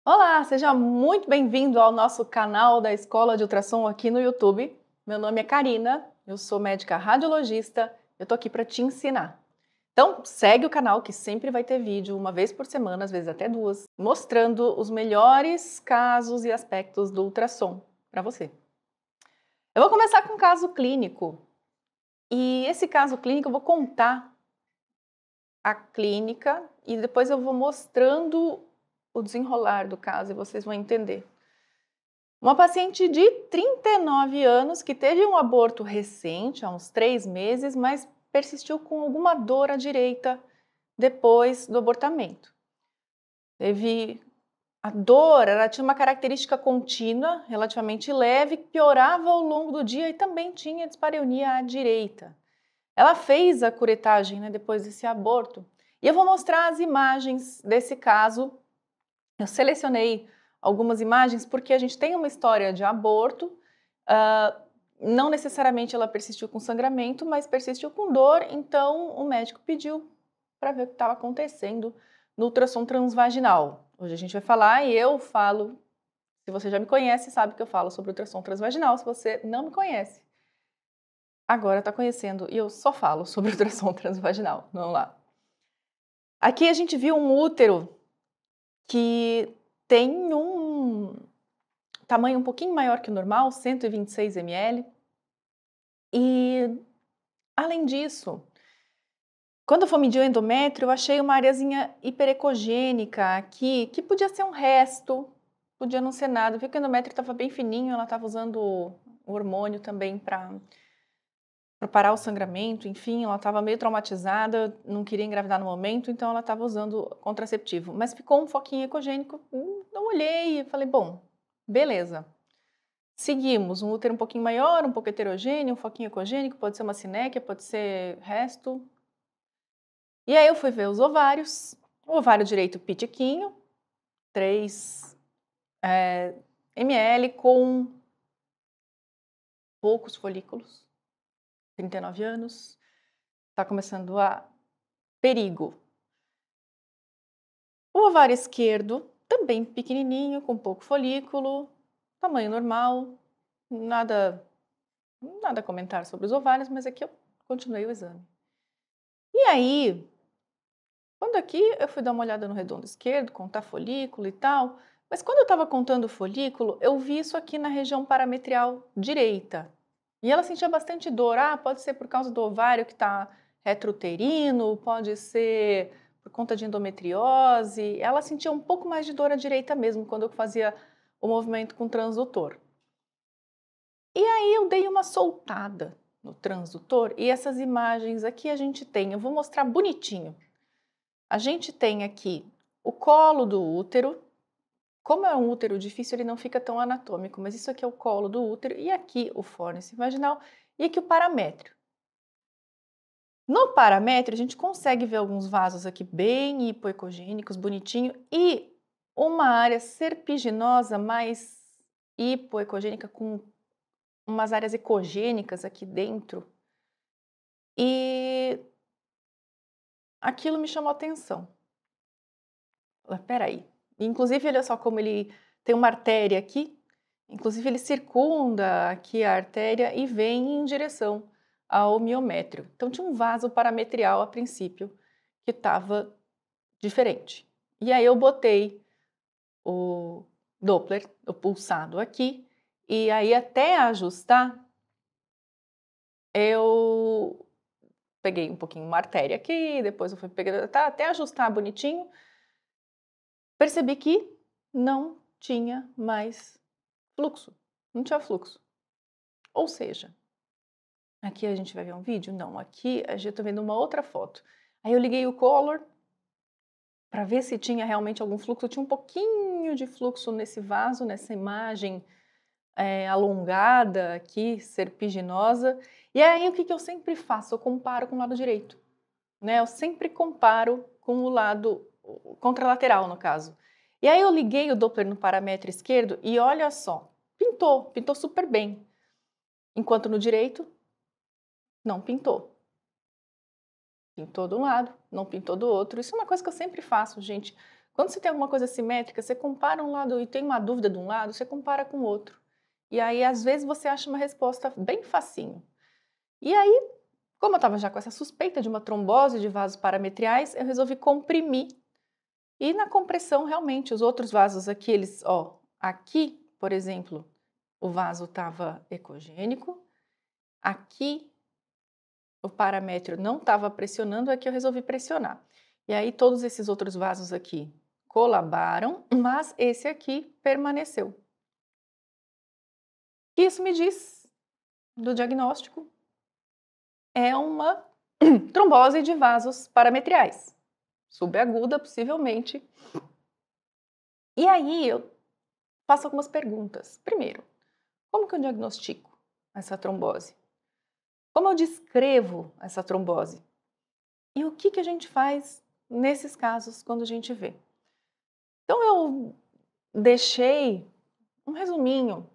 Olá, seja muito bem-vindo ao nosso canal da Escola de Ultrassom aqui no YouTube. Meu nome é Karina, eu sou médica radiologista, eu tô aqui para te ensinar. Então, segue o canal que sempre vai ter vídeo, uma vez por semana, às vezes até duas, mostrando os melhores casos e aspectos do ultrassom para você. Eu vou começar com um caso clínico. E esse caso clínico eu vou contar a clínica e depois eu vou mostrando o desenrolar do caso e vocês vão entender. Uma paciente de 39 anos que teve um aborto recente, há uns 3 meses, mas persistiu com alguma dor à direita depois do abortamento. Teve a dor, ela tinha uma característica contínua, relativamente leve, que piorava ao longo do dia e também tinha dispareunia à direita. Ela fez a curetagem, depois desse aborto. E eu vou mostrar as imagens desse caso. Eu selecionei algumas imagens porque a gente tem uma história de aborto, não necessariamente ela persistiu com sangramento, mas persistiu com dor, então o médico pediu para ver o que estava acontecendo no ultrassom transvaginal. Hoje a gente vai falar e eu falo, se você já me conhece, sabe que eu falo sobre ultrassom transvaginal, se você não me conhece, agora está conhecendo e eu só falo sobre ultrassom transvaginal. Vamos lá. Aqui a gente viu um útero que tem um tamanho um pouquinho maior que o normal, 126 ml. E, além disso, quando eu for medir o endométrio, eu achei uma areazinha hiperecogênica aqui, que podia ser um resto, podia não ser nada. Eu vi que o endométrio estava bem fininho, ela estava usando o hormônio também para parar o sangramento, enfim, ela estava meio traumatizada, não queria engravidar no momento, então ela estava usando contraceptivo. Mas ficou um foquinho ecogênico, eu olhei e falei, bom, beleza. Seguimos, um útero um pouquinho maior, um pouco heterogêneo, um foquinho ecogênico, pode ser uma sinéquia, pode ser resto. E aí eu fui ver os ovários, o ovário direito pitiquinho, 3 ml com poucos folículos, 39 anos, está começando a perigo. O ovário esquerdo, também pequenininho, com pouco folículo, tamanho normal, nada a comentar sobre os ovários, mas aqui eu continuei o exame. E aí, quando aqui eu fui dar uma olhada no redondo esquerdo, contar folículo e tal, mas quando eu estava contando o folículo, eu vi isso aqui na região parametrial direita. E ela sentia bastante dor. Ah, pode ser por causa do ovário que está retrouterino, pode ser por conta de endometriose. Ela sentia um pouco mais de dor à direita mesmo, quando eu fazia o movimento com o transdutor. E aí eu dei uma soltada no transdutor e essas imagens aqui a gente tem, eu vou mostrar bonitinho. A gente tem aqui o colo do útero. Como é um útero difícil, ele não fica tão anatômico, mas isso aqui é o colo do útero e aqui o fórnice vaginal e aqui o paramétrio. No paramétrio, a gente consegue ver alguns vasos aqui bem hipoecogênicos, bonitinho, e uma área serpiginosa mais hipoecogênica com umas áreas ecogênicas aqui dentro. E aquilo me chamou a atenção. Espera aí. Inclusive, olha só como ele tem uma artéria aqui. Inclusive, ele circunda aqui a artéria e vem em direção ao miométrio. Então, tinha um vaso parametrial a princípio que estava diferente. E aí eu botei o Doppler, o pulsado aqui, e aí até ajustar, eu peguei um pouquinho uma artéria aqui, depois eu fui pegando, tá, até ajustar bonitinho, percebi que não tinha mais fluxo, não tinha fluxo. Ou seja, aqui a gente vai ver um vídeo? Não, aqui a gente está vendo uma outra foto. Aí eu liguei o color para ver se tinha realmente algum fluxo. Tinha um pouquinho de fluxo nesse vaso, nessa imagem alongada aqui, serpiginosa. E aí o que eu sempre faço? Eu comparo com o lado direito. Eu sempre comparo com o lado contralateral, no caso. E aí eu liguei o Doppler no paramétrio esquerdo e olha só, pintou super bem. Enquanto no direito, não pintou. Pintou de um lado, não pintou do outro. Isso é uma coisa que eu sempre faço, gente. Quando você tem alguma coisa simétrica, você compara um lado e tem uma dúvida de um lado, você compara com o outro. E aí, às vezes, você acha uma resposta bem facinho. E aí, como eu estava já com essa suspeita de uma trombose de vasos parametriais, eu resolvi comprimir. E na compressão, realmente, os outros vasos aqui, aqui, por exemplo, o vaso estava ecogênico, aqui o paramétrio não estava pressionando, aqui eu resolvi pressionar. E aí todos esses outros vasos aqui colabaram, mas esse aqui permaneceu. O que isso me diz do diagnóstico? É uma trombose de vasos parametriais, subaguda possivelmente. E aí eu faço algumas perguntas. Primeiro, como que eu diagnostico essa trombose? Como eu descrevo essa trombose? E o que a gente faz nesses casos quando a gente vê? Então eu deixei um resuminho,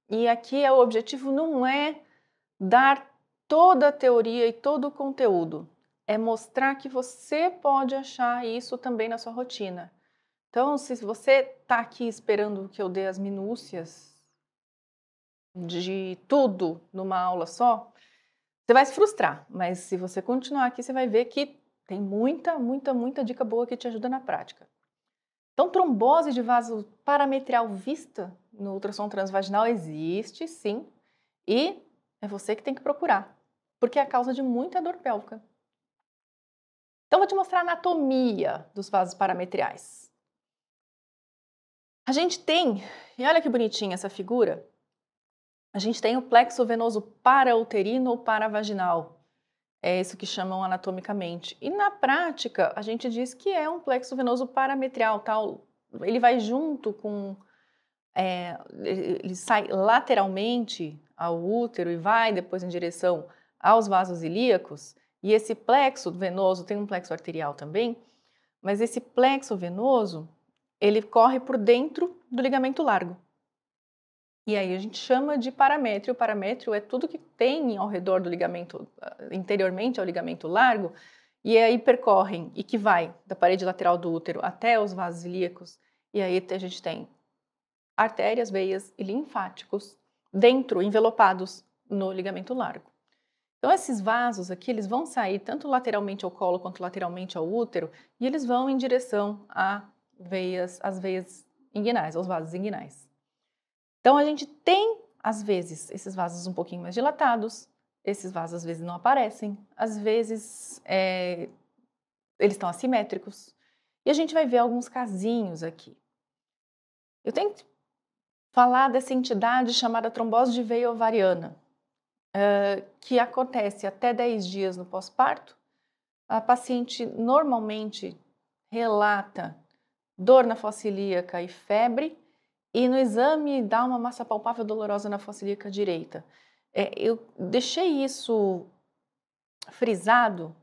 e aqui o objetivo não é dar toda a teoria e todo o conteúdo, é mostrar que você pode achar isso também na sua rotina. Então, se você está aqui esperando que eu dê as minúcias de tudo numa aula só, você vai se frustrar, mas se você continuar aqui, você vai ver que tem muita dica boa que te ajuda na prática. Então, trombose de vaso parametrial vista no ultrassom transvaginal existe, sim, e é você que tem que procurar, porque é a causa de muita dor pélvica. Então, vou te mostrar a anatomia dos vasos parametriais. A gente tem, e olha que bonitinha essa figura, a gente tem o plexo venoso parauterino ou paravaginal. É isso que chamam anatomicamente. E na prática, a gente diz que é um plexo venoso parametrial, tal. Ele vai junto com, ele sai lateralmente ao útero e vai depois em direção aos vasos ilíacos. E esse plexo venoso, tem um plexo arterial também, mas esse plexo venoso, ele corre por dentro do ligamento largo. E aí a gente chama de paramétrio. O paramétrio é tudo que tem ao redor do ligamento, interiormente ao ligamento largo, e aí percorrem, e que vai da parede lateral do útero até os vasos ilíacos, e aí a gente tem artérias, veias e linfáticos dentro, envelopados no ligamento largo. Então esses vasos aqui, eles vão sair tanto lateralmente ao colo quanto lateralmente ao útero, e eles vão em direção às veias inguinais, aos vasos inguinais. Então, a gente tem, às vezes, esses vasos um pouquinho mais dilatados, esses vasos às vezes não aparecem, às vezes eles estão assimétricos, e a gente vai ver alguns casinhos aqui. Eu tenho que falar dessa entidade chamada trombose de veia ovariana, que acontece até 10 dias no pós-parto. A paciente normalmente relata dor na fossa ilíaca e febre, e no exame dá uma massa palpável dolorosa na fossa ilíaca direita. Eu deixei isso frisado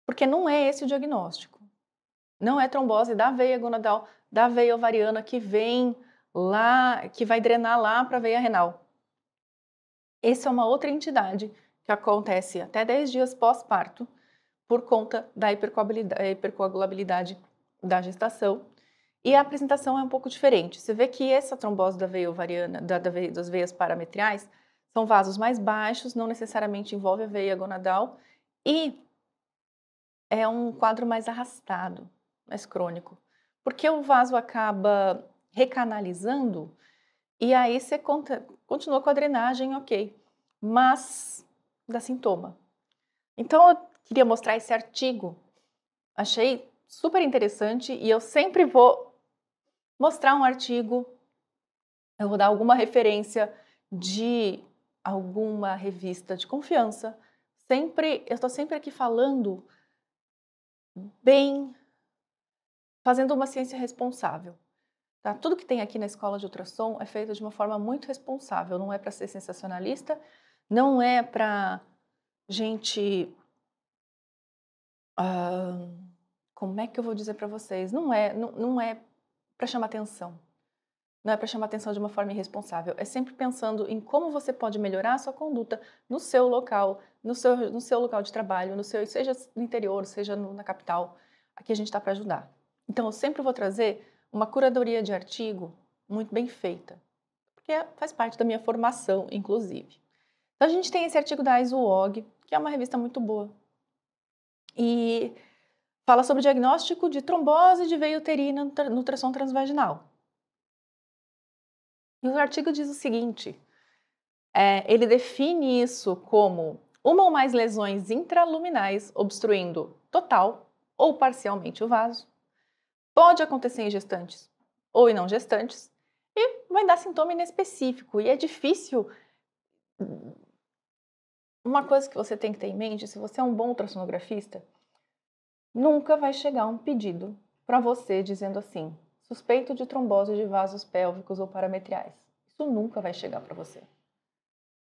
porque não é esse o diagnóstico. Não é trombose da veia gonadal, da veia ovariana que vem lá, que vai drenar lá para a veia renal. Essa é uma outra entidade que acontece até 10 dias pós-parto por conta da hipercoagulabilidade da gestação. E a apresentação é um pouco diferente. Você vê que essa trombose da veia ovariana, das veias parametriais, são vasos mais baixos, não necessariamente envolve a veia gonadal, e é um quadro mais arrastado, mais crônico, porque o vaso acaba recanalizando e aí você continua com a drenagem, ok, mas dá sintoma. Então eu queria mostrar esse artigo, achei super interessante e eu sempre vou mostrar um artigo, eu vou dar alguma referência de alguma revista de confiança. Eu estou sempre aqui falando bem, fazendo uma ciência responsável. Tá? Tudo que tem aqui na escola de ultrassom é feito de uma forma muito responsável, não é para ser sensacionalista, não é para gente... como é que eu vou dizer para vocês? Não é para chamar atenção. Não é para chamar atenção de uma forma irresponsável. É sempre pensando em como você pode melhorar a sua conduta no seu local, no seu local de trabalho, seja no interior, seja na capital. Aqui a gente está para ajudar. Então, eu sempre vou trazer uma curadoria de artigo muito bem feita, porque faz parte da minha formação, inclusive. Então, a gente tem esse artigo da ISUOG, que é uma revista muito boa, e fala sobre o diagnóstico de trombose de veia uterina no ultrassom transvaginal. E o artigo diz o seguinte, ele define isso como uma ou mais lesões intraluminais obstruindo total ou parcialmente o vaso. Pode acontecer em gestantes ou em não gestantes e vai dar sintoma inespecífico. E é difícil. Uma coisa que você tem que ter em mente, se você é um bom ultrassonografista, nunca vai chegar um pedido para você dizendo assim, suspeito de trombose de vasos pélvicos ou parametriais. Isso nunca vai chegar para você.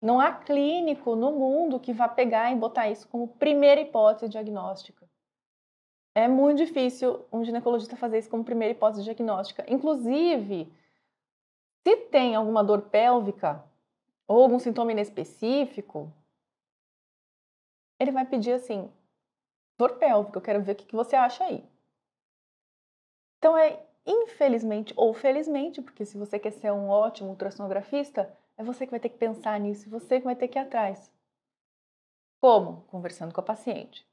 Não há clínico no mundo que vá pegar e botar isso como primeira hipótese diagnóstica. É muito difícil um ginecologista fazer isso como primeira hipótese diagnóstica. Inclusive, se tem alguma dor pélvica ou algum sintoma inespecífico, ele vai pedir assim, dor pélvica, eu quero ver o que você acha aí. Então infelizmente ou felizmente, porque se você quer ser um ótimo ultrassonografista, é você que vai ter que pensar nisso, você que vai ter que ir atrás. Como? Conversando com a paciente.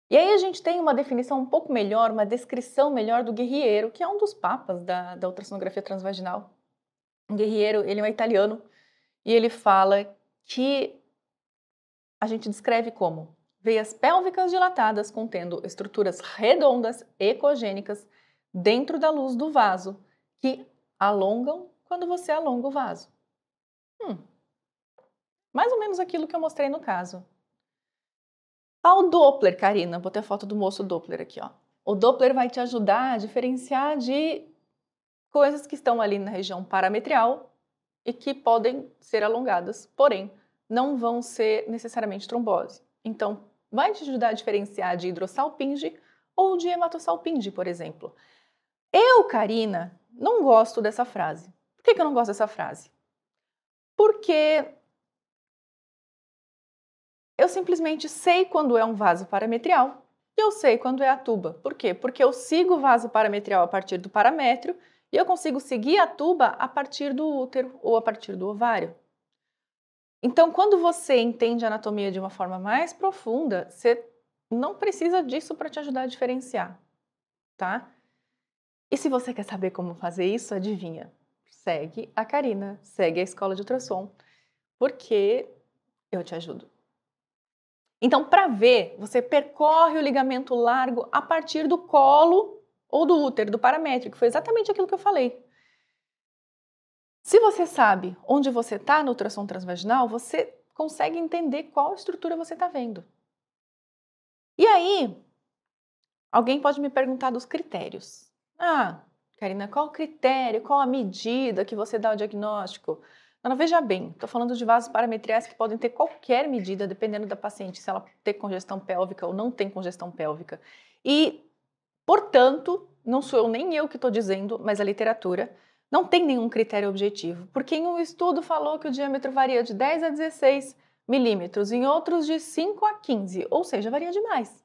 E aí a gente tem uma definição um pouco melhor, uma descrição melhor do Guerriero, que é um dos papas da ultrassonografia transvaginal. O Guerriero, ele é um italiano, e ele fala que a gente descreve como veias pélvicas dilatadas contendo estruturas redondas ecogênicas dentro da luz do vaso, que alongam quando você alonga o vaso. Mais ou menos aquilo que eu mostrei no caso. Ao Doppler, Karina, botei a foto do moço Doppler aqui, ó. O Doppler vai te ajudar a diferenciar de coisas que estão ali na região parametrial e que podem ser alongadas, porém, não vão ser necessariamente trombose. Então, vai te ajudar a diferenciar de hidrossalpinge ou de hematossalpinge, por exemplo. Eu, Karina, não gosto dessa frase. Por que eu não gosto dessa frase? Porque eu simplesmente sei quando é um vaso parametrial e eu sei quando é a tuba. Por quê? Porque eu sigo o vaso parametrial a partir do paramétrio e eu consigo seguir a tuba a partir do útero ou a partir do ovário. Então, quando você entende a anatomia de uma forma mais profunda, você não precisa disso para te ajudar a diferenciar, tá? E se você quer saber como fazer isso, adivinha? Segue a Karina, segue a Escola de Ultrassom, porque eu te ajudo. Então, para ver, você percorre o ligamento largo a partir do colo ou do útero, do paramétrio, que foi exatamente aquilo que eu falei. Se você sabe onde você está no ultrassom transvaginal, você consegue entender qual estrutura você está vendo. E aí, alguém pode me perguntar dos critérios. Ah, Karina, qual o critério, qual a medida que você dá o diagnóstico? Não, veja bem, estou falando de vasos parametriais que podem ter qualquer medida, dependendo da paciente, se ela tem congestão pélvica ou não tem congestão pélvica. E, portanto, não sou eu nem eu que estou dizendo, mas a literatura, não tem nenhum critério objetivo, porque em um estudo falou que o diâmetro varia de 10 a 16 milímetros, em outros de 5 a 15, ou seja, varia demais.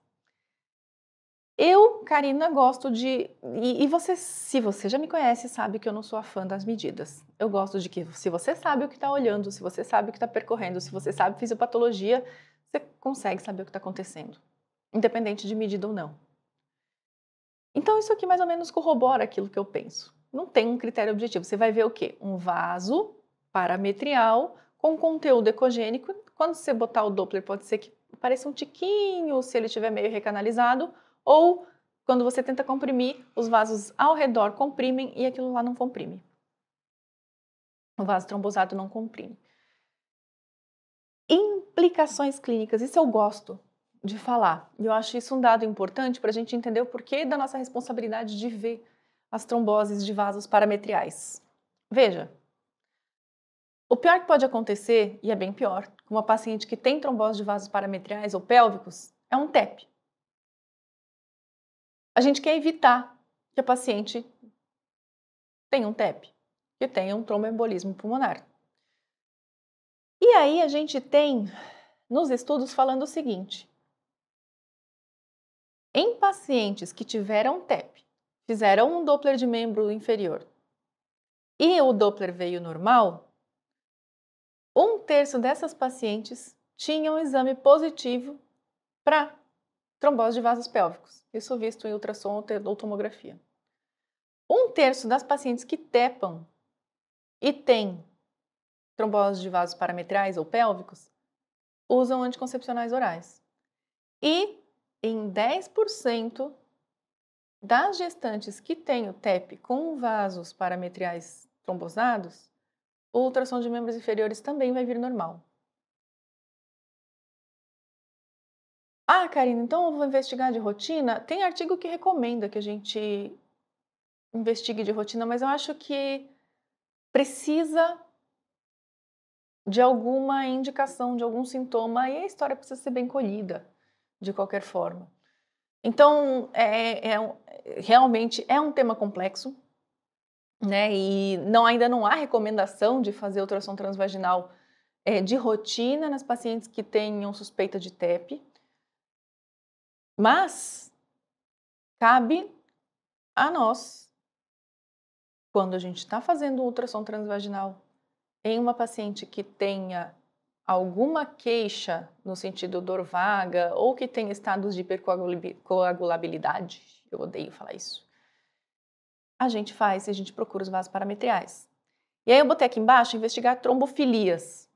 Eu, Karina, gosto de... E você, se você já me conhece, sabe que eu não sou a fã das medidas. Eu gosto de que, se você sabe o que está olhando, se você sabe o que está percorrendo, se você sabe fisiopatologia, você consegue saber o que está acontecendo, independente de medida ou não. Então, isso aqui mais ou menos corrobora aquilo que eu penso. Não tem um critério objetivo. Você vai ver o quê? Um vaso parametrial com conteúdo ecogênico. Quando você botar o Doppler, pode ser que pareça um tiquinho, se ele estiver meio recanalizado, ou quando você tenta comprimir, os vasos ao redor comprimem e aquilo lá não comprime. O vaso trombosado não comprime. Implicações clínicas, isso eu gosto de falar. E eu acho isso um dado importante para a gente entender o porquê da nossa responsabilidade de ver as tromboses de vasos parametriais. Veja, o pior que pode acontecer, e é bem pior, com uma paciente que tem trombose de vasos parametriais ou pélvicos, é um TEP. A gente quer evitar que a paciente tenha um TEP, que tenha um tromboembolismo pulmonar. E aí a gente tem nos estudos falando o seguinte: em pacientes que tiveram TEP, fizeram um Doppler de membro inferior e o Doppler veio normal, 1/3 dessas pacientes tinham um exame positivo para trombose de vasos pélvicos. Isso visto em ultrassom ou tomografia. 1/3 das pacientes que tepam e têm trombose de vasos parametriais ou pélvicos usam anticoncepcionais orais. E em 10% das gestantes que têm o TEP com vasos parametriais trombosados, o ultrassom de membros inferiores também vai vir normal. Ah, Karina, então eu vou investigar de rotina? Tem artigo que recomenda que a gente investigue de rotina, mas eu acho que precisa de alguma indicação, de algum sintoma, e a história precisa ser bem colhida, de qualquer forma. Então, realmente é um tema complexo, né? E ainda não há recomendação de fazer ultrassom transvaginal de rotina nas pacientes que tenham suspeita de TEP, mas cabe a nós, quando a gente está fazendo um ultrassom transvaginal em uma paciente que tenha alguma queixa no sentido dor vaga ou que tenha estados de hipercoagulabilidade, eu odeio falar isso, a gente procura os vasos parametriais. E aí eu botei aqui embaixo investigar trombofilias.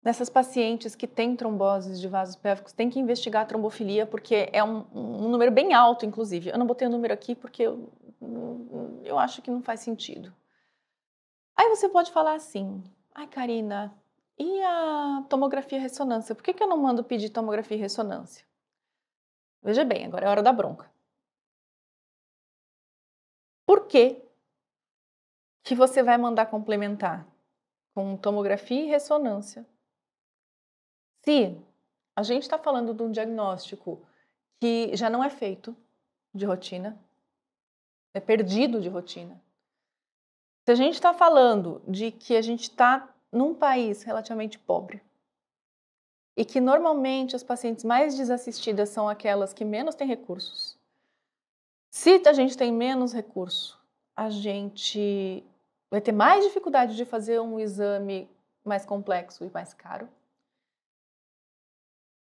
Nessas pacientes que têm tromboses de vasos pélvicos, tem que investigar a trombofilia, porque é um número bem alto, inclusive. Eu não botei o número aqui porque eu acho que não faz sentido. Aí você pode falar assim, ai Karina, e a tomografia e ressonância? Por que eu não mando pedir tomografia e ressonância? Veja bem, agora é a hora da bronca. Por que que você vai mandar complementar com tomografia e ressonância? Se a gente está falando de um diagnóstico que já não é feito de rotina, é perdido de rotina. Se a gente está falando de que a gente está num país relativamente pobre e que normalmente as pacientes mais desassistidas são aquelas que menos têm recursos, se a gente tem menos recurso, a gente vai ter mais dificuldade de fazer um exame mais complexo e mais caro.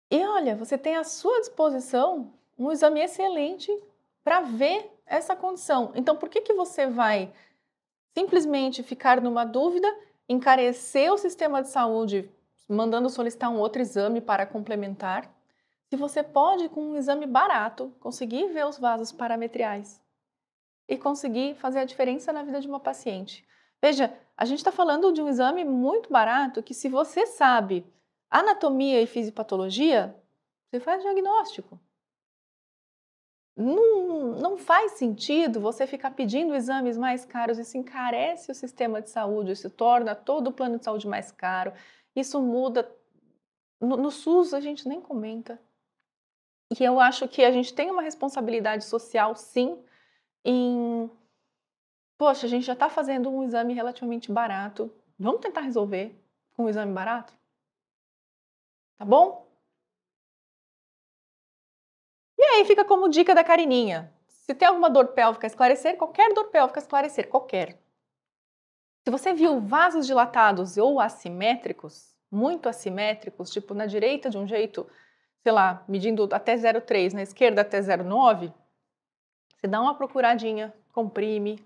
E olha, você tem à sua disposição um exame excelente para ver essa condição. Então, por que você vai simplesmente ficar numa dúvida, encarecer o sistema de saúde, mandando solicitar um outro exame para complementar, se você pode, com um exame barato, conseguir ver os vasos parametriais e conseguir fazer a diferença na vida de uma paciente? Veja, a gente está falando de um exame muito barato que, se você sabe anatomia e fisiopatologia, você faz diagnóstico. Não faz sentido você ficar pedindo exames mais caros, isso encarece o sistema de saúde, isso torna todo o plano de saúde mais caro, isso muda. No SUS a gente nem comenta. E eu acho que a gente tem uma responsabilidade social, sim, em... Poxa, a gente já está fazendo um exame relativamente barato, vamos tentar resolver com um exame barato? Tá bom? E aí fica como dica da Carininha. Se tem alguma dor pélvica a esclarecer, qualquer dor pélvica a esclarecer, qualquer. Se você viu vasos dilatados ou assimétricos, muito assimétricos, tipo na direita de um jeito, sei lá, medindo até 0,3, na esquerda até 0,9, você dá uma procuradinha, comprime.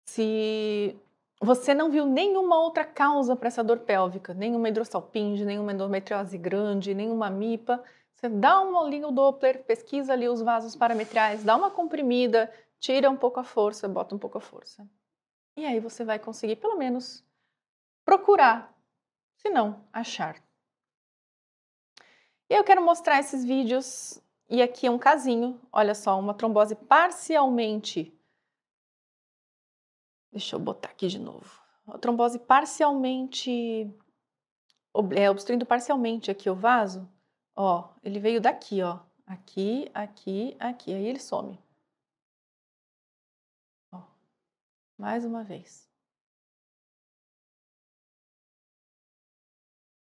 Se você não viu nenhuma outra causa para essa dor pélvica, nenhuma hidrossalpinge, nenhuma endometriose grande, nenhuma MIPA, você dá uma olhinho no Doppler, pesquisa ali os vasos parametriais, dá uma comprimida, tira um pouco a força, bota um pouco a força. E aí você vai conseguir, pelo menos, procurar, se não, achar. E eu quero mostrar esses vídeos, e aqui é um casinho, olha só, uma trombose parcialmente... Deixa eu botar aqui de novo. A trombose parcialmente... obstruindo parcialmente aqui o vaso, ó, ele veio daqui, ó, aqui, aqui, aqui, aí ele some. Ó, mais uma vez.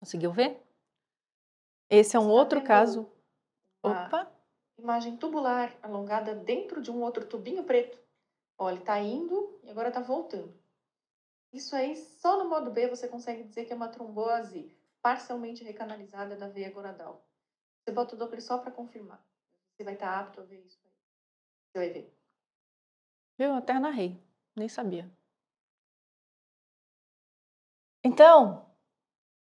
Conseguiu ver? Esse é um outro caso. Opa! imagem tubular alongada dentro de um outro tubinho preto. Olha, ele está indo e agora está voltando. Isso aí, só no modo B você consegue dizer que é uma trombose parcialmente recanalizada da veia gonadal. Você bota o Doppler só para confirmar. Você vai estar apto a ver isso aí. Você vai ver. Eu até narrei, nem sabia. Então,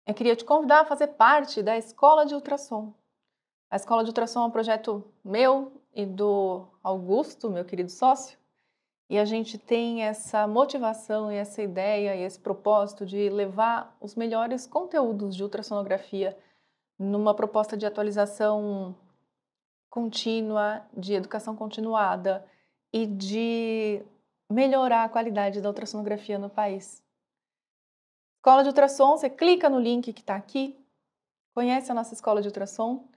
eu queria te convidar a fazer parte da Escola de Ultrassom. A Escola de Ultrassom é um projeto meu e do Augusto, meu querido sócio, e a gente tem essa motivação e essa ideia e esse propósito de levar os melhores conteúdos de ultrassonografia numa proposta de atualização contínua, de educação continuada e de melhorar a qualidade da ultrassonografia no país. Escola de Ultrassom, você clica no link que está aqui, conhece a nossa Escola de Ultrassom,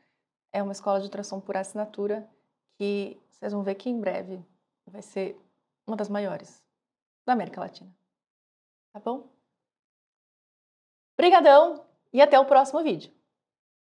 é uma escola de ultrassom por assinatura que vocês vão ver que em breve vai ser uma das maiores da América Latina. Tá bom? Obrigadão e até o próximo vídeo.